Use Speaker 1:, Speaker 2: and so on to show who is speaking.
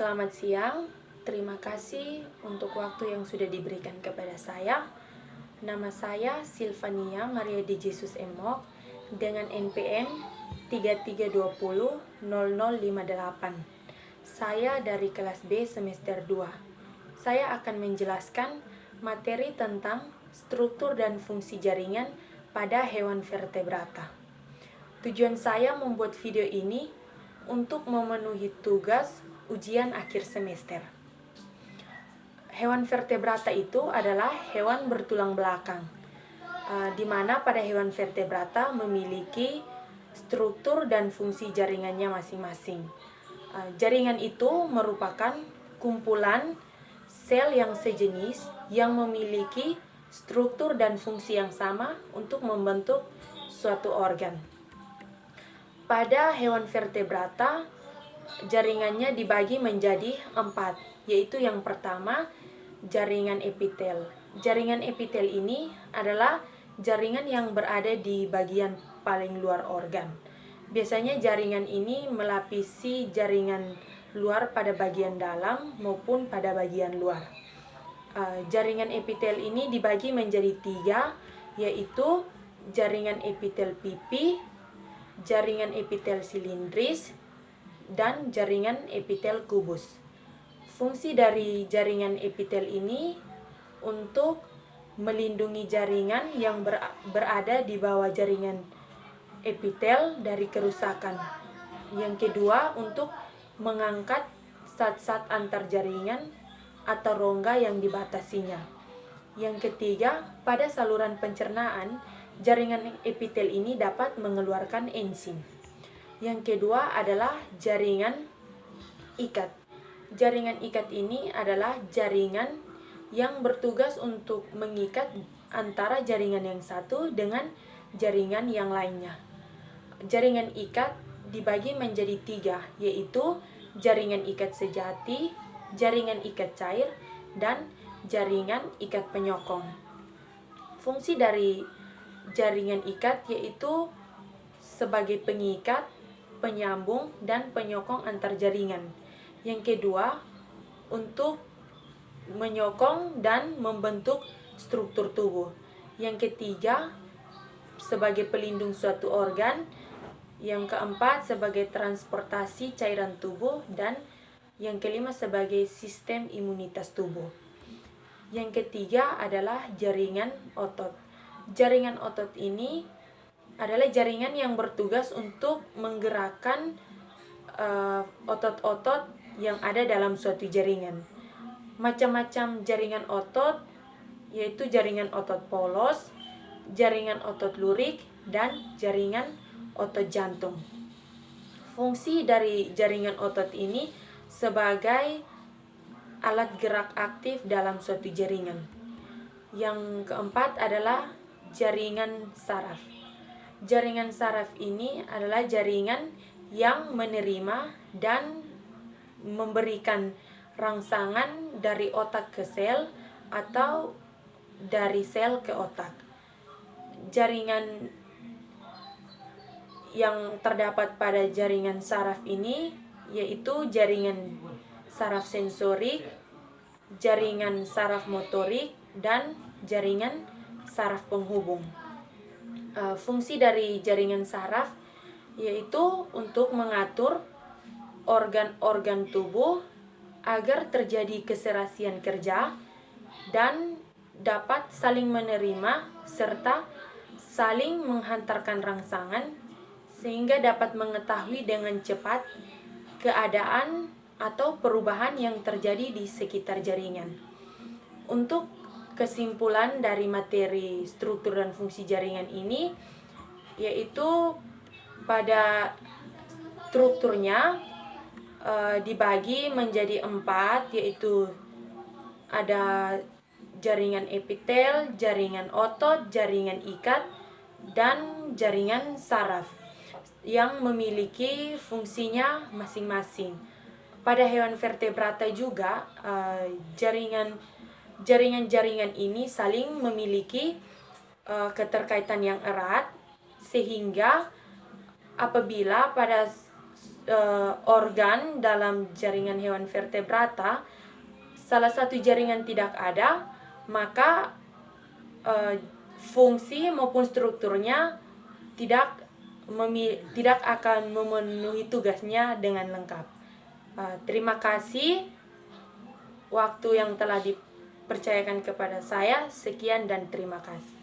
Speaker 1: Selamat siang, terima kasih untuk waktu yang sudah diberikan kepada saya. Nama saya Silvania Maria de Jesus Emok dengan NPM 33200058. Saya dari kelas B semester 2. Saya akan menjelaskan materi tentang struktur dan fungsi jaringan pada hewan vertebrata. Tujuan saya membuat video ini untuk memenuhi tugas ujian akhir semester. Hewan vertebrata itu adalah hewan bertulang belakang, di mana pada hewan vertebrata memiliki struktur dan fungsi jaringannya masing-masing. Jaringan itu merupakan kumpulan sel yang sejenis yang memiliki struktur dan fungsi yang sama untuk membentuk suatu organ. Pada hewan vertebrata, jaringannya dibagi menjadi 4, yaitu yang pertama, jaringan epitel. Jaringan epitel ini adalah jaringan yang berada di bagian paling luar organ. Biasanya jaringan ini melapisi jaringan luar pada bagian dalam maupun pada bagian luar. Jaringan epitel ini dibagi menjadi 3, yaitu jaringan epitel pipi, jaringan epitel silindris, dan jaringan epitel kubus. Fungsi dari jaringan epitel ini untuk melindungi jaringan yang berada di bawah jaringan epitel dari kerusakan. Yang kedua, untuk mengangkat zat-zat antar jaringan atau rongga yang dibatasinya. Yang ketiga, pada saluran pencernaan, jaringan epitel ini dapat mengeluarkan enzim. Yang kedua adalah jaringan ikat. Jaringan ikat ini adalah jaringan yang bertugas untuk mengikat antara jaringan yang satu dengan jaringan yang lainnya. Jaringan ikat dibagi menjadi 3, yaitu jaringan ikat sejati, jaringan ikat cair, dan jaringan ikat penyokong. Fungsi dari jaringan ikat yaitu sebagai pengikat, penyambung, dan penyokong antar jaringan. Yang kedua, untuk menyokong dan membentuk struktur tubuh. Yang ketiga, sebagai pelindung suatu organ. Yang keempat, sebagai transportasi cairan tubuh. Dan yang kelima, sebagai sistem imunitas tubuh. Yang ketiga adalah jaringan otot. Jaringan otot ini adalah jaringan yang bertugas untuk menggerakkan otot-otot yang ada dalam suatu jaringan. Macam-macam jaringan otot yaitu jaringan otot polos, jaringan otot lurik, dan jaringan otot jantung. Fungsi dari jaringan otot ini sebagai alat gerak aktif dalam suatu jaringan. Yang keempat adalah jaringan saraf. Jaringan saraf ini adalah jaringan yang menerima dan memberikan rangsangan dari otak ke sel atau dari sel ke otak. Jaringan yang terdapat pada jaringan saraf ini yaitu jaringan saraf sensorik, jaringan saraf motorik, dan jaringan saraf penghubung. Fungsi dari jaringan saraf yaitu untuk mengatur organ-organ tubuh agar terjadi keserasian kerja dan dapat saling menerima serta saling menghantarkan rangsangan sehingga dapat mengetahui dengan cepat keadaan atau perubahan yang terjadi di sekitar jaringan. Untuk kesimpulan dari materi struktur dan fungsi jaringan ini yaitu pada strukturnya dibagi menjadi 4, yaitu ada jaringan epitel, jaringan otot, jaringan ikat, dan jaringan saraf yang memiliki fungsinya masing-masing. Pada hewan vertebrata juga jaringan-jaringan ini saling memiliki keterkaitan yang erat sehingga apabila pada organ dalam jaringan hewan vertebrata, salah satu jaringan tidak ada, maka fungsi maupun strukturnya tidak akan memenuhi tugasnya dengan lengkap. Terima kasih waktu yang telah dipercayakan kepada saya. Sekian dan terima kasih.